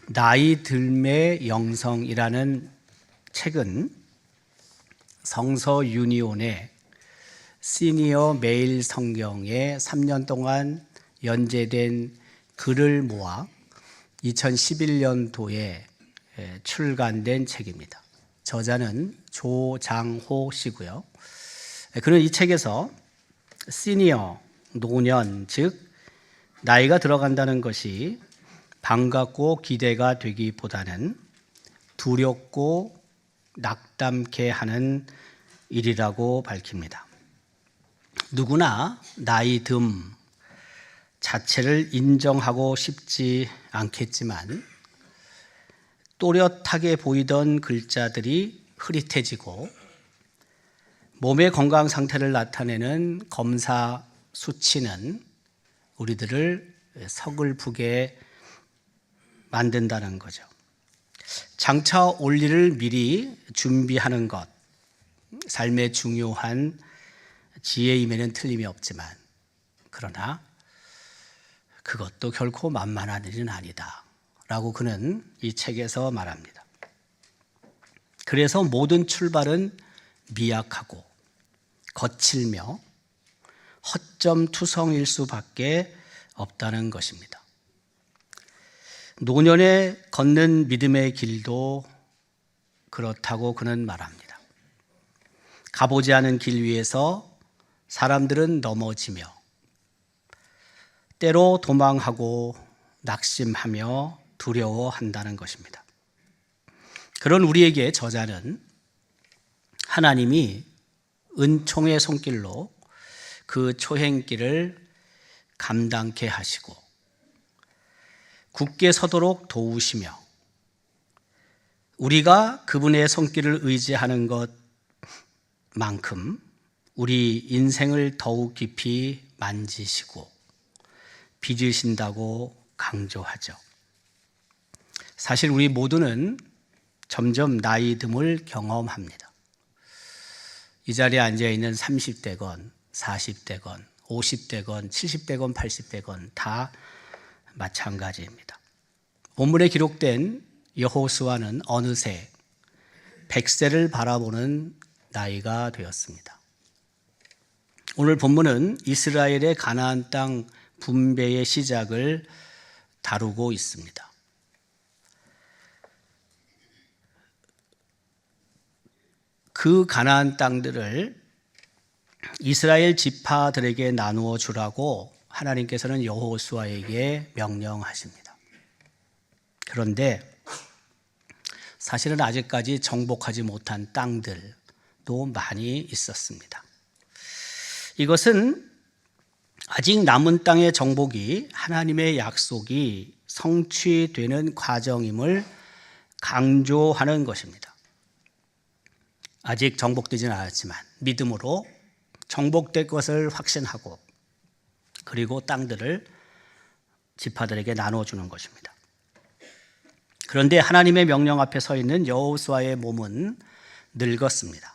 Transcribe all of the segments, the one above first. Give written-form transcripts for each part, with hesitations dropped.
나이 들매 영성이라는 책은 성서 유니온의 시니어 메일 성경에 3년 동안 연재된 글을 모아 2011년도에 출간된 책입니다. 저자는 조장호 씨고요. 그는 이 책에서 시니어, 노년, 즉 나이가 들어간다는 것이 반갑고 기대가 되기보다는 두렵고 낙담케 하는 일이라고 밝힙니다. 누구나 나이듦 자체를 인정하고 싶지 않겠지만 또렷하게 보이던 글자들이 흐릿해지고 몸의 건강 상태를 나타내는 검사 수치는 우리들을 서글프게 만든다는 거죠. 장차 올 일을 미리 준비하는 것, 삶의 중요한 지혜임에는 틀림이 없지만 그러나 그것도 결코 만만한 일은 아니다 라고 그는 이 책에서 말합니다. 그래서 모든 출발은 미약하고 거칠며 허점투성일 수밖에 없다는 것입니다. 노년에 걷는 믿음의 길도 그렇다고 그는 말합니다. 가보지 않은 길 위에서 사람들은 넘어지며 때로 도망하고 낙심하며 두려워한다는 것입니다. 그런 우리에게 저자는 하나님이 은총의 손길로 그 초행길을 감당케 하시고 굳게 서도록 도우시며 우리가 그분의 손길을 의지하는 것만큼 우리 인생을 더욱 깊이 만지시고 빚으신다고 강조하죠. 사실 우리 모두는 점점 나이듦을 경험합니다. 이 자리에 앉아있는 30대건 40대건 50대건 70대건 80대건 다 마찬가지입니다. 본문에 기록된 여호수아는 어느새 100세를 바라보는 나이가 되었습니다. 오늘 본문은 이스라엘의 가나안 땅 분배의 시작을 다루고 있습니다. 그 가나안 땅들을 이스라엘 지파들에게 나누어 주라고 하나님께서는 여호수아에게 명령하십니다. 그런데 사실은 아직까지 정복하지 못한 땅들도 많이 있었습니다. 이것은 아직 남은 땅의 정복이 하나님의 약속이 성취되는 과정임을 강조하는 것입니다. 아직 정복되지는 않았지만 믿음으로 정복될 것을 확신하고 그리고 땅들을 지파들에게 나눠주는 것입니다. 그런데 하나님의 명령 앞에 서 있는 여호수아의 몸은 늙었습니다.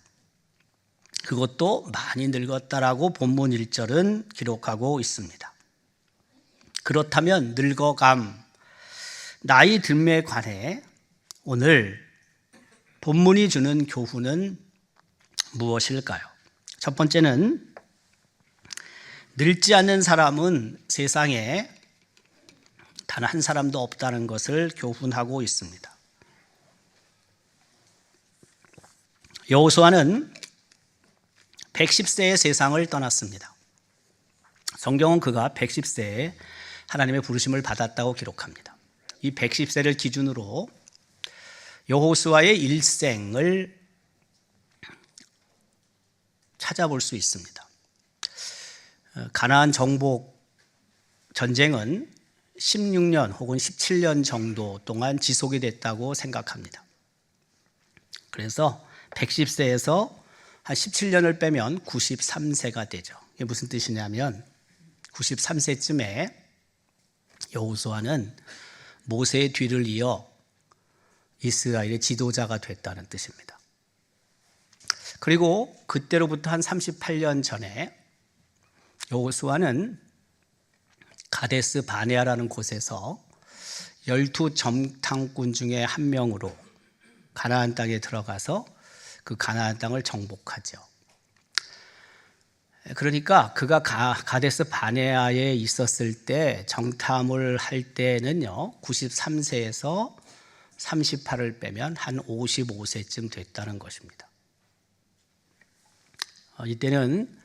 그것도 많이 늙었다라고 본문 1절은 기록하고 있습니다. 그렇다면 늙어감, 나이 듦에 관해 오늘 본문이 주는 교훈은 무엇일까요? 첫 번째는 늙지 않는 사람은 세상에 단 한 사람도 없다는 것을 교훈하고 있습니다. 여호수아는 110세의 세상을 떠났습니다. 성경은 그가 110세에 하나님의 부르심을 받았다고 기록합니다. 이 110세를 기준으로 여호수아의 일생을 찾아볼 수 있습니다. 가나안 정복 전쟁은 16년 혹은 17년 정도 동안 지속이 됐다고 생각합니다. 그래서 110세에서 한 17년을 빼면 93세가 되죠. 이게 무슨 뜻이냐면 93세쯤에 여호수아는 모세의 뒤를 이어 이스라엘의 지도자가 됐다는 뜻입니다. 그리고 그때로부터 한 38년 전에 여호수아는 가데스 바네아라는 곳에서 12 정탐꾼 중에 한 명으로 가나안 땅에 들어가서 그 가나안 땅을 정복하죠. 그러니까 그가 가데스 바네아에 있었을 때 정탐을 할 때는요 93세에서 38을 빼면 한 55세쯤 됐다는 것입니다. 이때는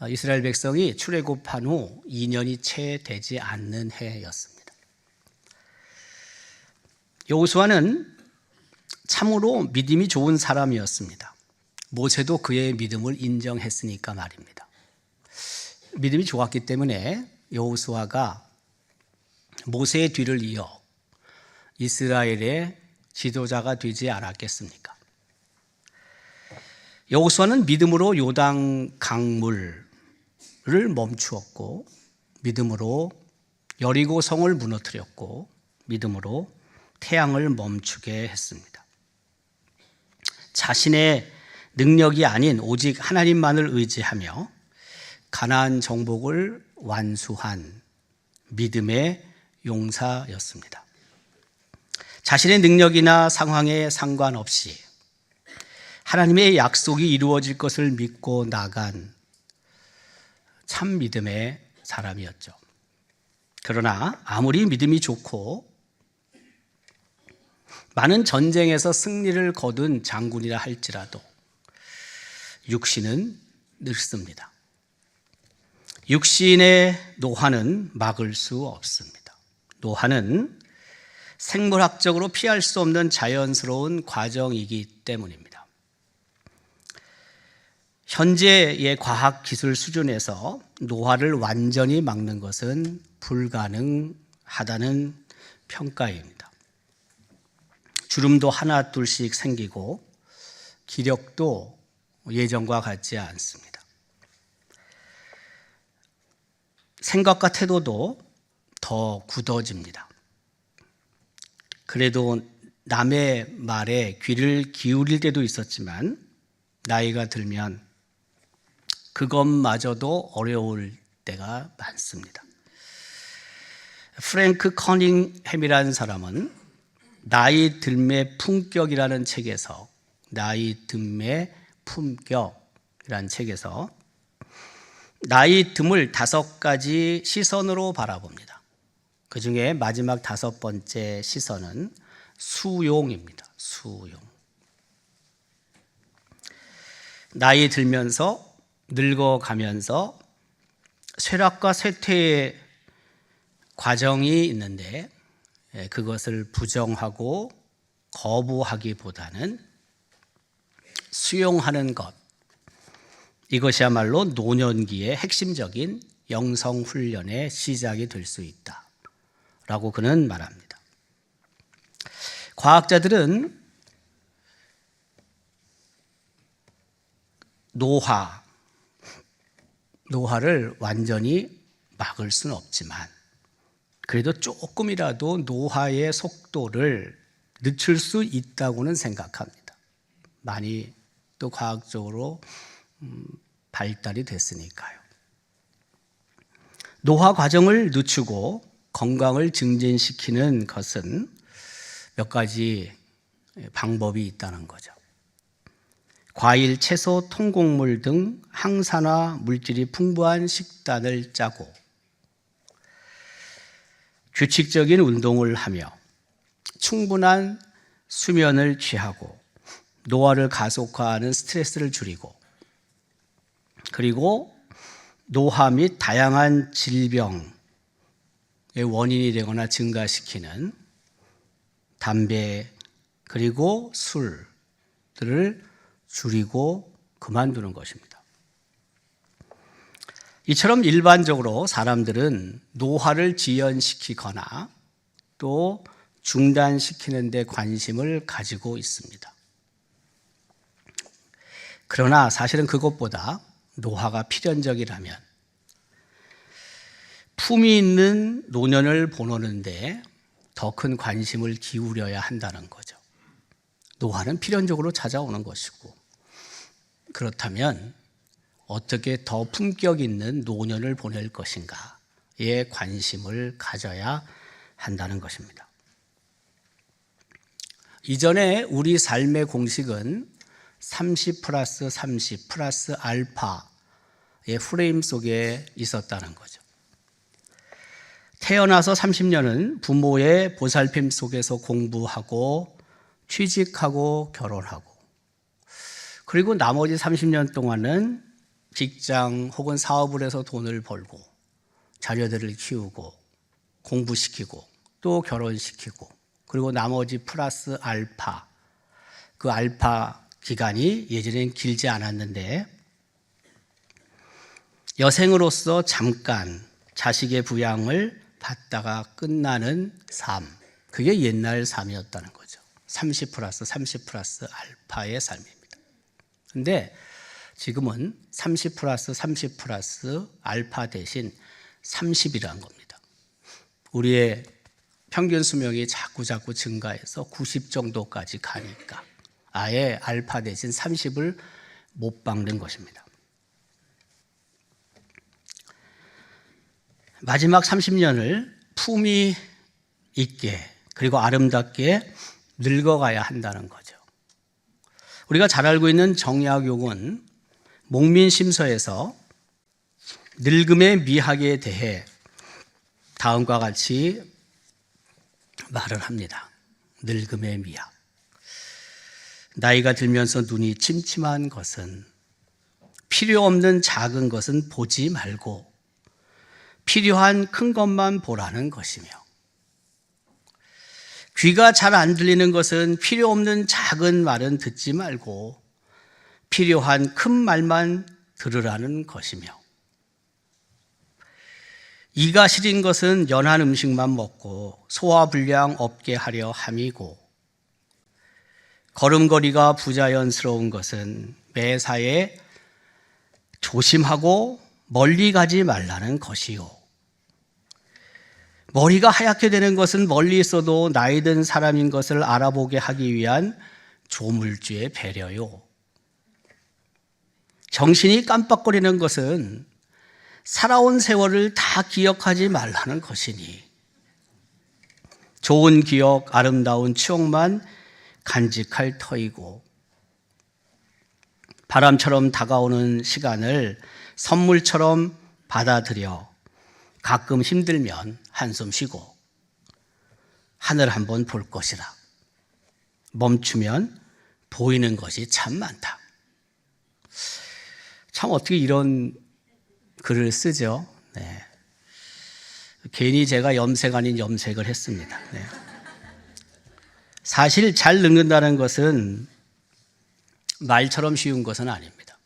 이스라엘 백성이 출애굽한 후 2년이 채 되지 않는 해였습니다. 여호수아는 참으로 믿음이 좋은 사람이었습니다. 모세도 그의 믿음을 인정했으니까 말입니다. 믿음이 좋았기 때문에 여호수아가 모세의 뒤를 이어 이스라엘의 지도자가 되지 않았겠습니까? 여호수아는 믿음으로 요단 강물을 멈추었고, 믿음으로 여리고 성을 무너뜨렸고, 믿음으로 태양을 멈추게 했습니다. 자신의 능력이 아닌 오직 하나님만을 의지하며 가나안 정복을 완수한 믿음의 용사였습니다. 자신의 능력이나 상황에 상관없이 하나님의 약속이 이루어질 것을 믿고 나간 참 믿음의 사람이었죠. 그러나 아무리 믿음이 좋고 많은 전쟁에서 승리를 거둔 장군이라 할지라도 육신은 늙습니다. 육신의 노화는 막을 수 없습니다. 노화는 생물학적으로 피할 수 없는 자연스러운 과정이기 때문입니다. 현재의 과학기술 수준에서 노화를 완전히 막는 것은 불가능하다는 평가입니다. 주름도 하나 둘씩 생기고 기력도 예전과 같지 않습니다. 생각과 태도도 더 굳어집니다. 그래도 남의 말에 귀를 기울일 때도 있었지만 나이가 들면 그것마저도 어려울 때가 많습니다. 프랭크 커닝햄이라는 사람은 나이 듦의 품격이라는 책에서 나이 듦의 품격이라는 책에서 나이 듦을 5가지 시선으로 바라봅니다. 그 중에 마지막 5번째 시선은 수용입니다. 수용. 나이 들면서 늙어가면서 쇠락과 쇠퇴의 과정이 있는데 그것을 부정하고 거부하기보다는 수용하는 것, 이것이야말로 노년기의 핵심적인 영성훈련의 시작이 될 수 있다라고 그는 말합니다. 과학자들은 노화를 완전히 막을 수는 없지만 그래도 조금이라도 노화의 속도를 늦출 수 있다고는 생각합니다. 많이 또 과학적으로 발달이 됐으니까요. 노화 과정을 늦추고 건강을 증진시키는 것은 몇 가지 방법이 있다는 거죠. 과일, 채소, 통곡물 등 항산화 물질이 풍부한 식단을 짜고 규칙적인 운동을 하며 충분한 수면을 취하고 노화를 가속화하는 스트레스를 줄이고 그리고 노화 및 다양한 질병의 원인이 되거나 증가시키는 담배 그리고 술들을 줄이고 그만두는 것입니다. 이처럼 일반적으로 사람들은 노화를 지연시키거나 또 중단시키는 데 관심을 가지고 있습니다. 그러나 사실은 그것보다 노화가 필연적이라면 품위 있는 노년을 보내는데 더 큰 관심을 기울여야 한다는 거죠. 노화는 필연적으로 찾아오는 것이고 그렇다면 어떻게 더 품격 있는 노년을 보낼 것인가에 관심을 가져야 한다는 것입니다. 이전에 우리 삶의 공식은 30 플러스 30 플러스 알파의 프레임 속에 있었다는 거죠. 태어나서 30년은 부모의 보살핌 속에서 공부하고 취직하고 결혼하고, 그리고 나머지 30년 동안은 직장 혹은 사업을 해서 돈을 벌고 자녀들을 키우고 공부시키고 또 결혼시키고, 그리고 나머지 플러스 알파, 그 알파 기간이 예전엔 길지 않았는데 여생으로서 잠깐 자식의 부양을 받다가 끝나는 삶, 그게 옛날 삶이었다는 거죠. 30 플러스 30 플러스 알파의 삶입니다. 근데 지금은 30 플러스 30 플러스 알파 대신 30이라는 겁니다. 우리의 평균 수명이 자꾸 증가해서 90 정도까지 가니까 아예 알파 대신 30을 못 박는 것입니다. 마지막 30년을 품위 있게 그리고 아름답게 늙어가야 한다는 거죠. 우리가 잘 알고 있는 정약용은 목민심서에서 늙음의 미학에 대해 다음과 같이 말을 합니다. 늙음의 미학. 나이가 들면서 눈이 침침한 것은 필요 없는 작은 것은 보지 말고 필요한 큰 것만 보라는 것이며, 귀가 잘 안 들리는 것은 필요 없는 작은 말은 듣지 말고 필요한 큰 말만 들으라는 것이며, 이가 시린 것은 연한 음식만 먹고 소화불량 없게 하려 함이고, 걸음걸이가 부자연스러운 것은 매사에 조심하고 멀리 가지 말라는 것이요, 머리가 하얗게 되는 것은 멀리 있어도 나이 든 사람인 것을 알아보게 하기 위한 조물주의 배려요, 정신이 깜빡거리는 것은 살아온 세월을 다 기억하지 말라는 것이니 좋은 기억, 아름다운 추억만 간직할 터이고, 바람처럼 다가오는 시간을 선물처럼 받아들여 가끔 힘들면 한숨 쉬고 하늘 한번 볼 것이라. 멈추면 보이는 것이 참 많다. 참 어떻게 이런 글을 쓰죠? 네. 괜히 제가 염색 아닌 염색을 했습니다. 네. 사실 잘 늙는다는 것은 말처럼 쉬운 것은 아닙니다.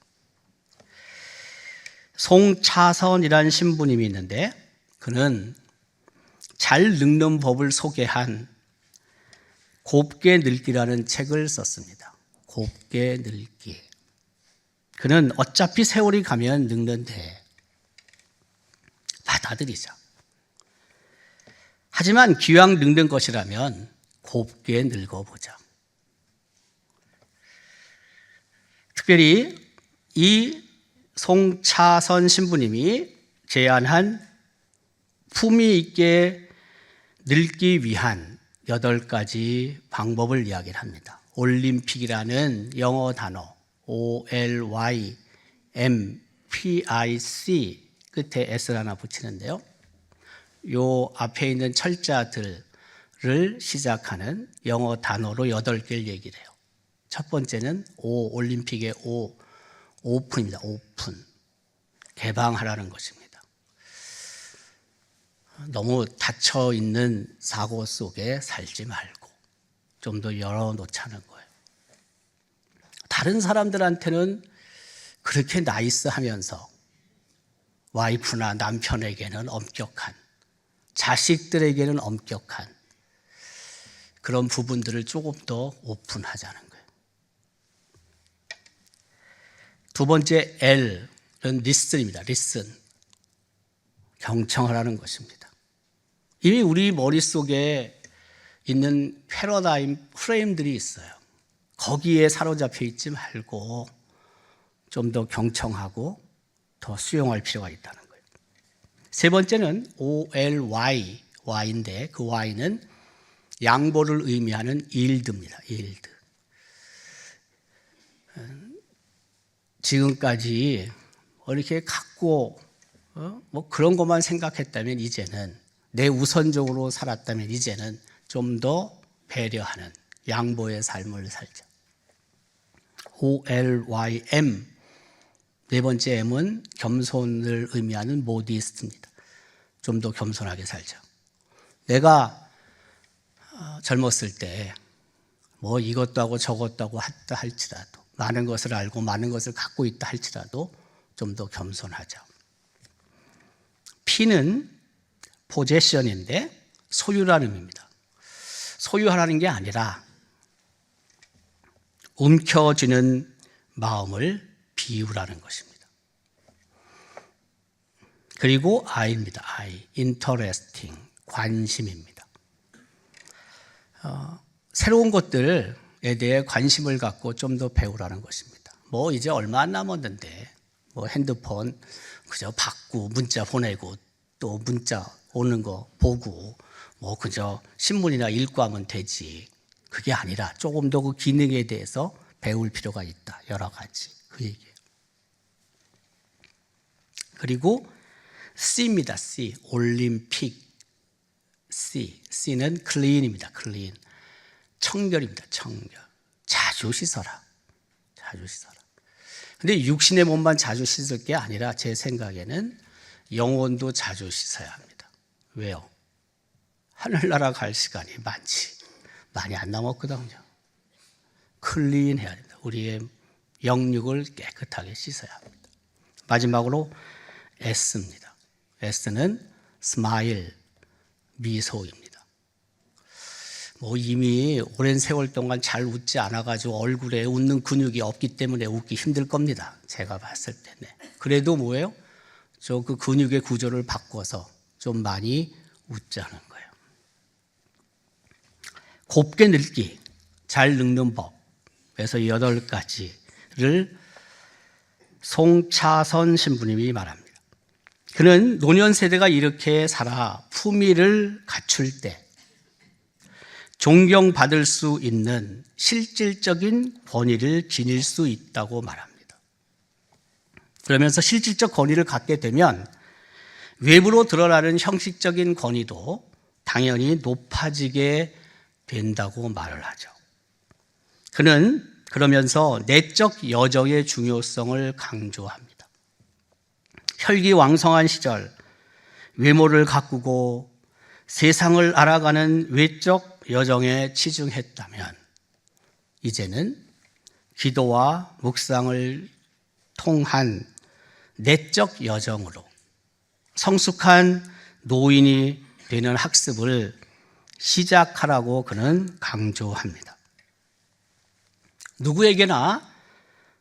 송차선이라는 신부님이 있는데 그는 잘 늙는 법을 소개한 곱게 늙기라는 책을 썼습니다. 곱게 늙기. 그는 어차피 세월이 가면 늙는데 받아들이자. 하지만 기왕 늙는 것이라면 곱게 늙어보자. 특별히 이 송차선 신부님이 제안한 품위 있게 늙기 위한 8가지 방법을 이야기를 합니다. 올림픽이라는 영어 단어 OLYMPIC 끝에 S를 하나 붙이는데요. 요 앞에 있는 철자들을 시작하는 영어 단어로 8개를 얘기를 해요. 첫 번째는 올림픽의 오픈입니다. 오픈. 개방하라는 것입니다. 너무 닫혀 있는 사고 속에 살지 말고 좀 더 열어놓자는 거예요. 다른 사람들한테는 그렇게 나이스하면서 와이프나 남편에게는 엄격한, 자식들에게는 엄격한 그런 부분들을 조금 더 오픈하자는 거예요. 두 번째 L은 리슨입니다. 리슨. 경청하라는 것입니다. 이미 우리 머릿속에 있는 패러다임 프레임들이 있어요. 거기에 사로잡혀 있지 말고 좀 더 경청하고 더 수용할 필요가 있다는 거예요. 세 번째는 OLY, Y인데 그 Y는 양보를 의미하는 일드입니다. 일드. 지금까지 이렇게 갖고 뭐 그런 것만 생각했다면 이제는 내 우선적으로 살았다면 이제는 좀 더 배려하는 양보의 삶을 살자. OLYM. 네 번째 M은 겸손을 의미하는 모디스트입니다. 좀 더 겸손하게 살자. 내가 젊었을 때 뭐 이것도 하고 저것도 하고 했다 할지라도 많은 것을 알고 많은 것을 갖고 있다 할지라도 좀 더 겸손하자. P는 possession인데 소유라는 의미입니다. 소유하라는 게 아니라 움켜쥐는 마음을 비우라는 것입니다. 그리고 I입니다. I, interesting, 관심입니다. 새로운 것들에 대해 관심을 갖고 좀 더 배우라는 것입니다. 뭐 이제 얼마 안 남았는데 뭐 핸드폰 그저 받고 문자 보내고 또 문자 오는 거 보고 뭐 그저 신문이나 읽고 하면 되지. 그게 아니라 조금 더 그 기능에 대해서 배울 필요가 있다. 여러 가지. 그 얘기예요. 그리고 C입니다. C. 올림픽. C. C는 clean입니다. clean. 청결입니다. 청결. 자주 씻어라. 자주 씻어라. 근데 육신의 몸만 자주 씻을 게 아니라 제 생각에는 영혼도 자주 씻어야 합니다. 왜요? 하늘나라 갈 시간이 많이 안 남았거든요. 클린 해야 됩니다. 우리의 영육을 깨끗하게 씻어야 합니다. 마지막으로 S입니다. S는 스마일, 미소입니다. 뭐 이미 오랜 세월 동안 잘 웃지 않아가지고 얼굴에 웃는 근육이 없기 때문에 웃기 힘들 겁니다. 제가 봤을 때는. 그래도 뭐예요? 저 그 근육의 구조를 바꿔서 좀 많이 웃자는 거예요. 곱게 늙기, 잘 늙는 법에서 8가지를 송차선 신부님이 말합니다. 그는 노년 세대가 이렇게 살아 품위를 갖출 때 존경받을 수 있는 실질적인 권위를 지닐 수 있다고 말합니다. 그러면서 실질적 권위를 갖게 되면 외부로 드러나는 형식적인 권위도 당연히 높아지게 된다고 말을 하죠. 그는 그러면서 내적 여정의 중요성을 강조합니다. 혈기왕성한 시절 외모를 가꾸고 세상을 알아가는 외적 여정에 치중했다면 이제는 기도와 묵상을 통한 내적 여정으로 성숙한 노인이 되는 학습을 시작하라고 그는 강조합니다. 누구에게나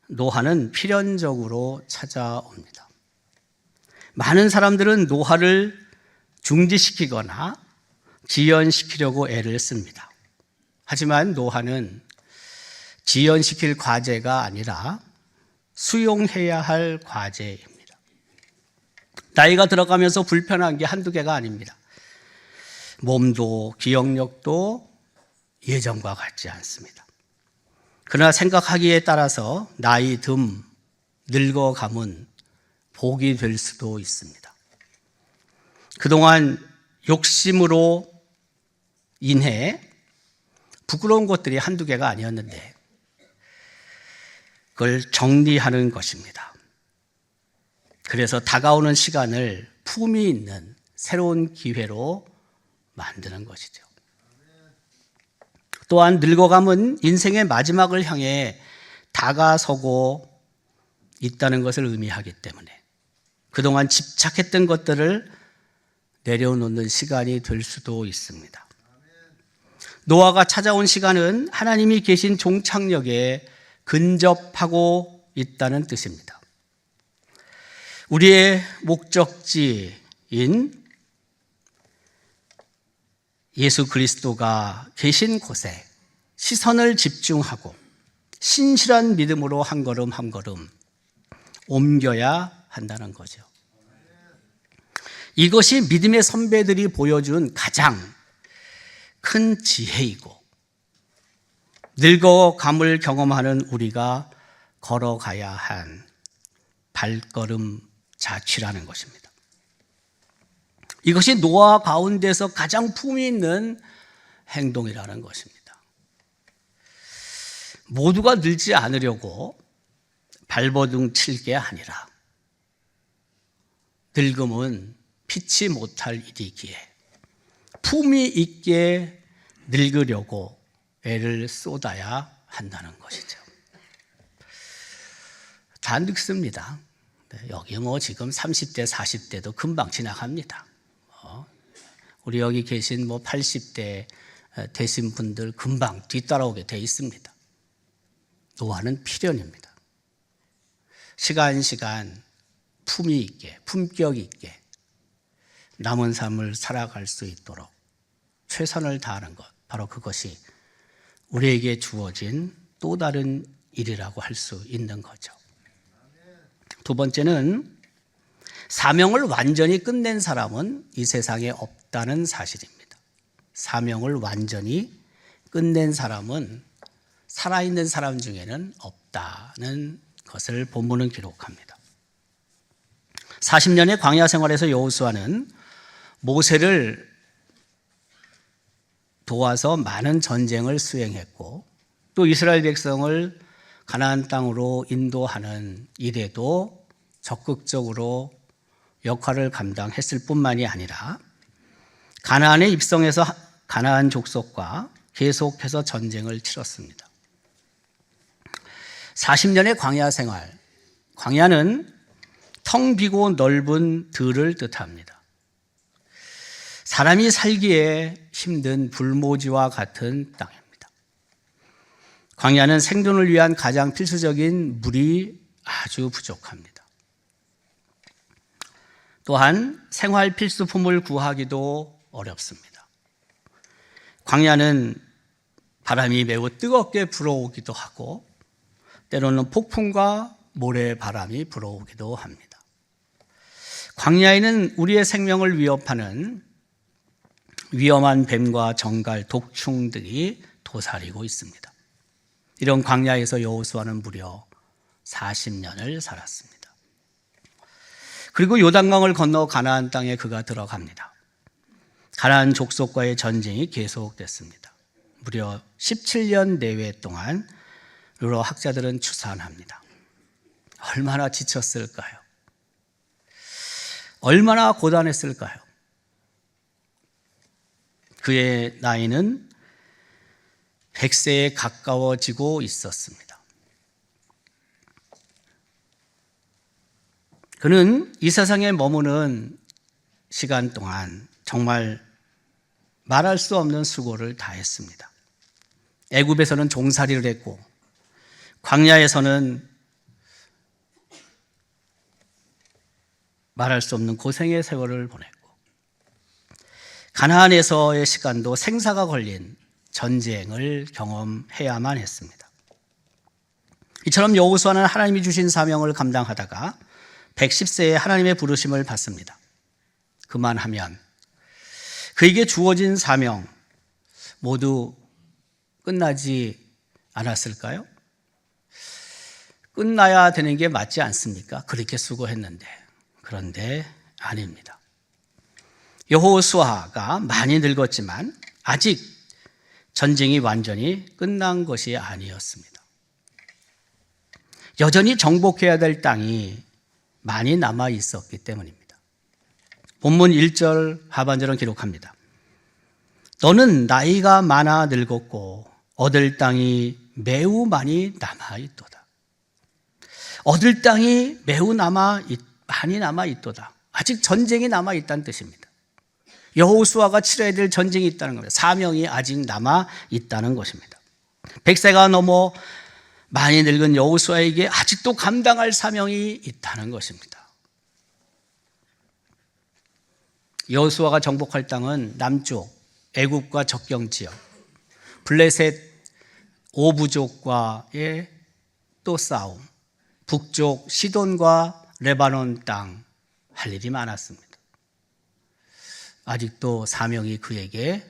노화는 필연적으로 찾아옵니다. 많은 사람들은 노화를 중지시키거나 지연시키려고 애를 씁니다. 하지만 노화는 지연시킬 과제가 아니라 수용해야 할 과제입니다. 나이가 들어가면서 불편한 게 한두 개가 아닙니다. 몸도 기억력도 예전과 같지 않습니다. 그러나 생각하기에 따라서 나이 듦, 늙어감은 복이 될 수도 있습니다. 그동안 욕심으로 인해 부끄러운 것들이 한두 개가 아니었는데 그걸 정리하는 것입니다. 그래서 다가오는 시간을 품위 있는 새로운 기회로 만드는 것이죠. 또한 늙어감은 인생의 마지막을 향해 다가서고 있다는 것을 의미하기 때문에 그동안 집착했던 것들을 내려놓는 시간이 될 수도 있습니다. 노아가 찾아온 시간은 하나님이 계신 종착역에 근접하고 있다는 뜻입니다. 우리의 목적지인 예수 그리스도가 계신 곳에 시선을 집중하고 신실한 믿음으로 한 걸음 한 걸음 옮겨야 한다는 거죠. 이것이 믿음의 선배들이 보여준 가장 큰 지혜이고 늙어감을 경험하는 우리가 걸어가야 한 발걸음 자취라는 것입니다. 이것이 노아 가운데서 가장 품위 있는 행동이라는 것입니다. 모두가 늙지 않으려고 발버둥 칠 게 아니라 늙음은 피치 못할 일이기에 품위 있게 늙으려고 애를 쏟아야 한다는 것이죠. 다 늙습니다. 여기 지금 30대, 40대도 금방 지나갑니다. 우리 여기 계신 80대 되신 분들 금방 뒤따라오게 돼 있습니다. 노화는 필연입니다. 시간 품위 있게, 품격 있게 남은 삶을 살아갈 수 있도록 최선을 다하는 것, 바로 그것이 우리에게 주어진 또 다른 일이라고 할 수 있는 거죠. 두 번째는 사명을 완전히 끝낸 사람은 이 세상에 없다는 사실입니다. 사명을 완전히 끝낸 사람은 살아있는 사람 중에는 없다는 것을 본문은 기록합니다. 40년의 광야 생활에서 여호수아는 모세를 도와서 많은 전쟁을 수행했고 또 이스라엘 백성을 가나안 땅으로 인도하는 일에도 적극적으로 역할을 감당했을 뿐만이 아니라 가나안에 입성해서 가나안 족속과 계속해서 전쟁을 치렀습니다. 40년의 광야 생활, 광야는 텅 비고 넓은 들을 뜻합니다. 사람이 살기에 힘든 불모지와 같은 땅입니다. 광야는 생존을 위한 가장 필수적인 물이 아주 부족합니다. 또한 생활 필수품을 구하기도 어렵습니다. 광야는 바람이 매우 뜨겁게 불어오기도 하고 때로는 폭풍과 모래바람이 불어오기도 합니다. 광야에는 우리의 생명을 위협하는 위험한 뱀과 정갈, 독충들이 도사리고 있습니다. 이런 광야에서 여호수아는 무려 40년을 살았습니다. 그리고 요단강을 건너 가나안 땅에 그가 들어갑니다. 가나안 족속과의 전쟁이 계속됐습니다. 무려 17년 내외 동안 여러 학자들은 추산합니다. 얼마나 지쳤을까요? 얼마나 고단했을까요? 그의 나이는 100세에 가까워지고 있었습니다. 그는 이 세상에 머무는 시간 동안 정말 말할 수 없는 수고를 다했습니다. 애굽에서는 종살이를 했고 광야에서는 말할 수 없는 고생의 세월을 보냈고 가나안에서의 시간도 생사가 걸린 전쟁을 경험해야만 했습니다. 이처럼 여호수아는 하나님이 주신 사명을 감당하다가 110세에 하나님의 부르심을 받습니다. 그만하면 그에게 주어진 사명 모두 끝나지 않았을까요? 끝나야 되는 게 맞지 않습니까? 그렇게 수고했는데. 그런데 아닙니다. 여호수아가 많이 늙었지만 아직 전쟁이 완전히 끝난 것이 아니었습니다. 여전히 정복해야 될 땅이 많이 남아 있었기 때문입니다. 본문 1절 하반절은 기록합니다. 너는 나이가 많아 늙었고 얻을 땅이 매우 많이 남아 있도다. 얻을 땅이 매우 많이 남아 있도다. 아직 전쟁이 남아 있다는 뜻입니다. 여호수아가 치러야 될 전쟁이 있다는 겁니다. 사명이 아직 남아 있다는 것입니다. 100세가 넘어 많이 늙은 여호수아에게 아직도 감당할 사명이 있다는 것입니다. 여호수아가 정복할 땅은 남쪽 애굽과 접경 지역, 블레셋 5부족과의 또 싸움, 북쪽 시돈과 레바논 땅 할 일이 많았습니다. 아직도 사명이 그에게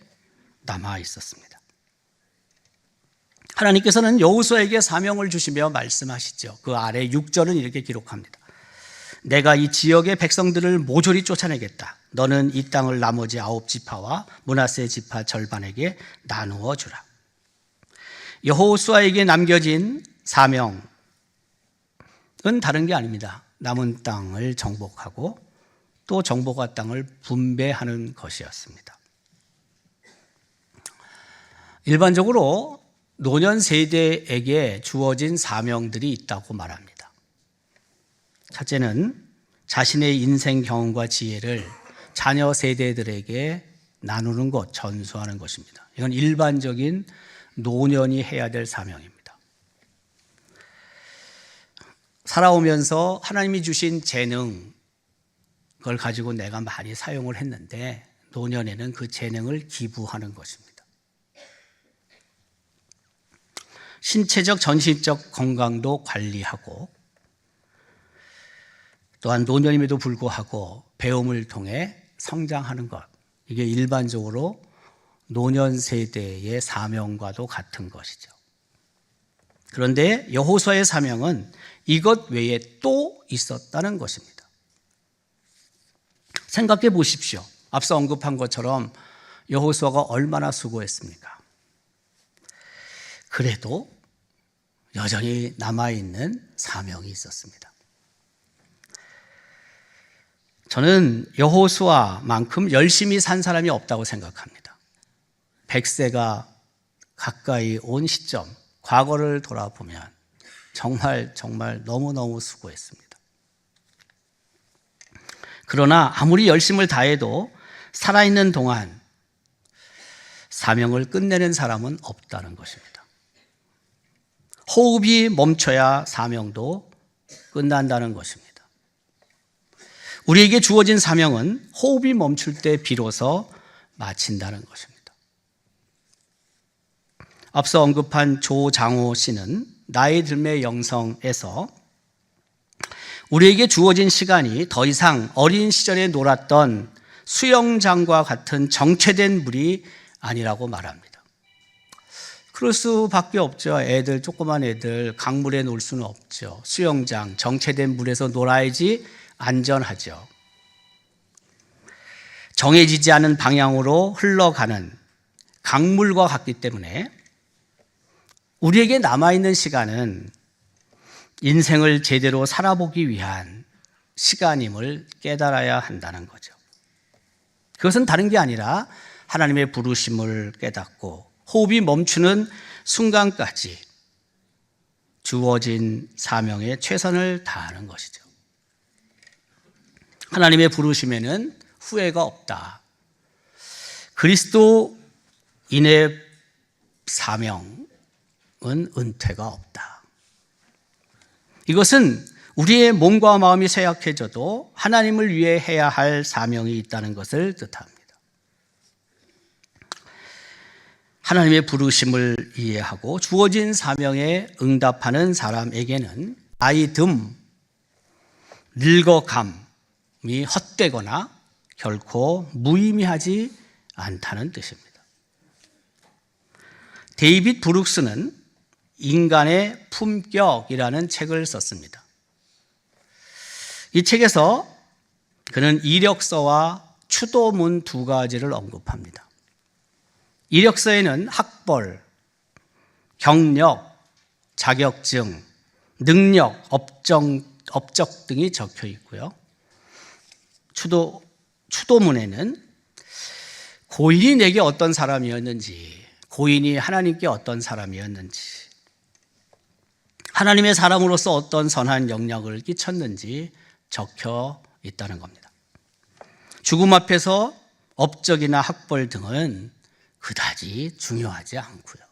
남아 있었습니다. 하나님께서는 여호수아에게 사명을 주시며 말씀하시죠. 그 아래 6절은 이렇게 기록합니다. 내가 이 지역의 백성들을 모조리 쫓아내겠다. 너는 이 땅을 나머지 9지파와 므낫세 지파 절반에게 나누어 주라. 여호수아에게 남겨진 사명은 다른 게 아닙니다. 남은 땅을 정복하고 또 정복한 땅을 분배하는 것이었습니다. 일반적으로 노년 세대에게 주어진 사명들이 있다고 말합니다. 첫째는 자신의 인생 경험과 지혜를 자녀 세대들에게 나누는 것, 전수하는 것입니다. 이건 일반적인 노년이 해야 될 사명입니다. 살아오면서 하나님이 주신 재능, 그걸 가지고 내가 많이 사용을 했는데 노년에는 그 재능을 기부하는 것입니다. 신체적, 전신적 건강도 관리하고 또한 노년임에도 불구하고 배움을 통해 성장하는 것, 이게 일반적으로 노년 세대의 사명과도 같은 것이죠. 그런데 여호수아의 사명은 이것 외에 또 있었다는 것입니다. 생각해 보십시오. 앞서 언급한 것처럼 여호수아가 얼마나 수고했습니까? 그래도 여전히 남아있는 사명이 있었습니다. 저는 여호수아만큼 열심히 산 사람이 없다고 생각합니다. 100세가 가까이 온 시점, 과거를 돌아보면 정말 너무너무 수고했습니다. 그러나 아무리 열심을 다해도 살아있는 동안 사명을 끝내는 사람은 없다는 것입니다. 호흡이 멈춰야 사명도 끝난다는 것입니다. 우리에게 주어진 사명은 호흡이 멈출 때 비로소 마친다는 것입니다. 앞서 언급한 조장호 씨는 나의 들매 영성에서 우리에게 주어진 시간이 더 이상 어린 시절에 놀았던 수영장과 같은 정체된 물이 아니라고 말합니다. 그럴 수밖에 없죠. 조그만 애들 강물에 놀 수는 없죠. 수영장, 정체된 물에서 놀아야지 안전하죠. 정해지지 않은 방향으로 흘러가는 강물과 같기 때문에 우리에게 남아있는 시간은 인생을 제대로 살아보기 위한 시간임을 깨달아야 한다는 거죠. 그것은 다른 게 아니라 하나님의 부르심을 깨닫고 호흡이 멈추는 순간까지 주어진 사명에 최선을 다하는 것이죠. 하나님의 부르심에는 후회가 없다. 그리스도인의 사명은 은퇴가 없다. 이것은 우리의 몸과 마음이 쇠약해져도 하나님을 위해 해야 할 사명이 있다는 것을 뜻합니다. 하나님의 부르심을 이해하고 주어진 사명에 응답하는 사람에게는 나이듦, 늙어감이 헛되거나 결코 무의미하지 않다는 뜻입니다. 데이빗 브룩스는 인간의 품격이라는 책을 썼습니다. 이 책에서 그는 이력서와 추도문 두 가지를 언급합니다. 이력서에는 학벌, 경력, 자격증, 능력, 업적 등이 적혀 있고요. 추도문에는 고인이 내게 어떤 사람이었는지, 고인이 하나님께 어떤 사람이었는지, 하나님의 사람으로서 어떤 선한 영향을 끼쳤는지 적혀 있다는 겁니다. 죽음 앞에서 업적이나 학벌 등은 그다지 중요하지 않고요.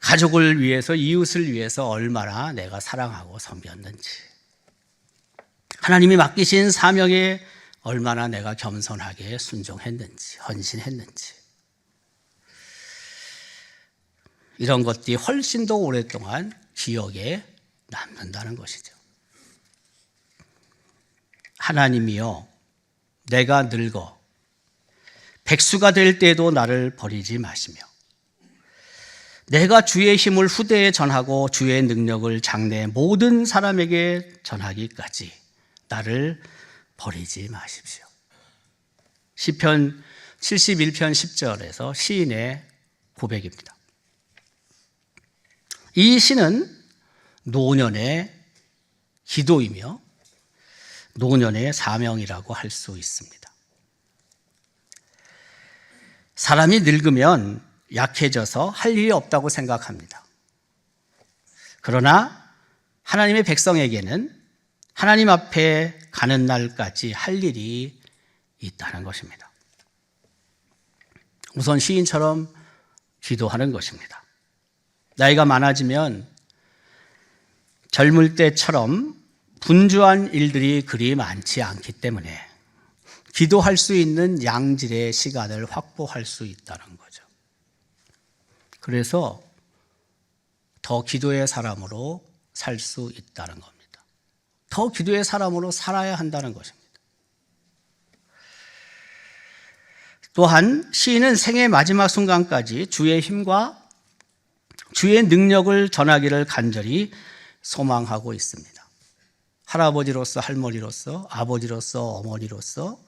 가족을 위해서, 이웃을 위해서 얼마나 내가 사랑하고 섬겼는지, 하나님이 맡기신 사명에 얼마나 내가 겸손하게 순종했는지, 헌신했는지, 이런 것들이 훨씬 더 오랫동안 기억에 남는다는 것이죠. 하나님이여, 내가 늙어 백수가 될 때에도 나를 버리지 마시며 내가 주의 힘을 후대에 전하고 주의 능력을 장래 모든 사람에게 전하기까지 나를 버리지 마십시오. 시편 71편 10절에서 시인의 고백입니다. 이 시는 노년의 기도이며 노년의 사명이라고 할 수 있습니다. 사람이 늙으면 약해져서 할 일이 없다고 생각합니다. 그러나 하나님의 백성에게는 하나님 앞에 가는 날까지 할 일이 있다는 것입니다. 우선 시인처럼 기도하는 것입니다. 나이가 많아지면 젊을 때처럼 분주한 일들이 그리 많지 않기 때문에 기도할 수 있는 양질의 시간을 확보할 수 있다는 거죠. 그래서 더 기도의 사람으로 살 수 있다는 겁니다. 더 기도의 사람으로 살아야 한다는 것입니다. 또한 시인은 생의 마지막 순간까지 주의 힘과 주의 능력을 전하기를 간절히 소망하고 있습니다. 할아버지로서 할머니로서 아버지로서 어머니로서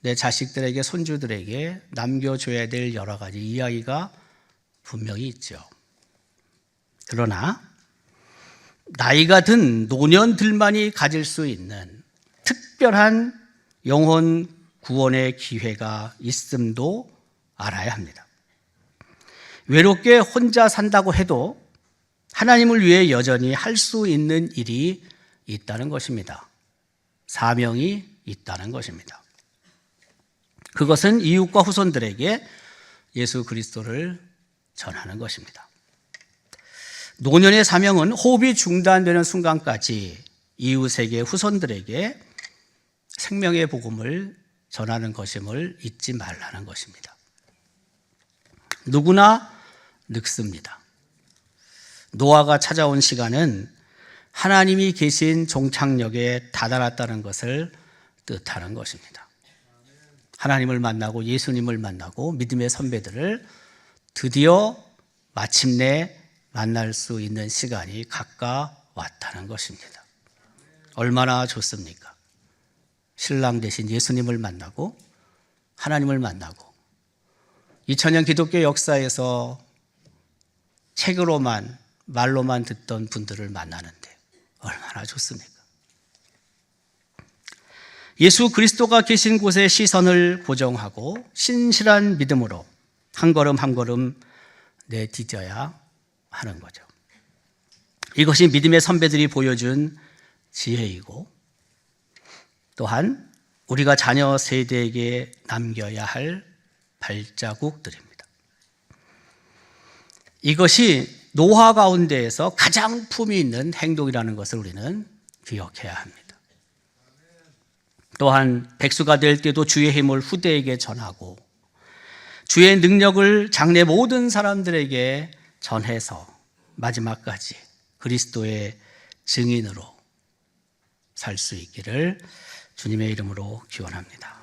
내 자식들에게 손주들에게 남겨줘야 될 여러 가지 이야기가 분명히 있죠. 그러나 나이가 든 노년들만이 가질 수 있는 특별한 영혼 구원의 기회가 있음도 알아야 합니다. 외롭게 혼자 산다고 해도 하나님을 위해 여전히 할 수 있는 일이 있다는 것입니다. 사명이 있다는 것입니다. 그것은 이웃과 후손들에게 예수 그리스도를 전하는 것입니다. 노년의 사명은 호흡이 중단되는 순간까지 이웃에게 후손들에게 생명의 복음을 전하는 것임을 잊지 말라는 것입니다. 누구나 늙습니다. 노아가 찾아온 시간은 하나님이 계신 종착역에 다다랐다는 것을 뜻하는 것입니다. 하나님을 만나고 예수님을 만나고 믿음의 선배들을 드디어 마침내 만날 수 있는 시간이 가까웠다는 것입니다. 얼마나 좋습니까? 신랑 대신 예수님을 만나고 하나님을 만나고 2000년 기독교 역사에서 책으로만 말로만 듣던 분들을 만나는데 얼마나 좋습니까? 예수 그리스도가 계신 곳에 시선을 고정하고 신실한 믿음으로 한 걸음 한 걸음 내디뎌야 하는 거죠. 이것이 믿음의 선배들이 보여준 지혜이고 또한 우리가 자녀 세대에게 남겨야 할 발자국들입니다. 이것이 노화 가운데에서 가장 품이 있는 행동이라는 것을 우리는 기억해야 합니다. 또한 백수가 될 때도 주의 힘을 후대에게 전하고 주의 능력을 장래 모든 사람들에게 전해서 마지막까지 그리스도의 증인으로 살 수 있기를 주님의 이름으로 기원합니다.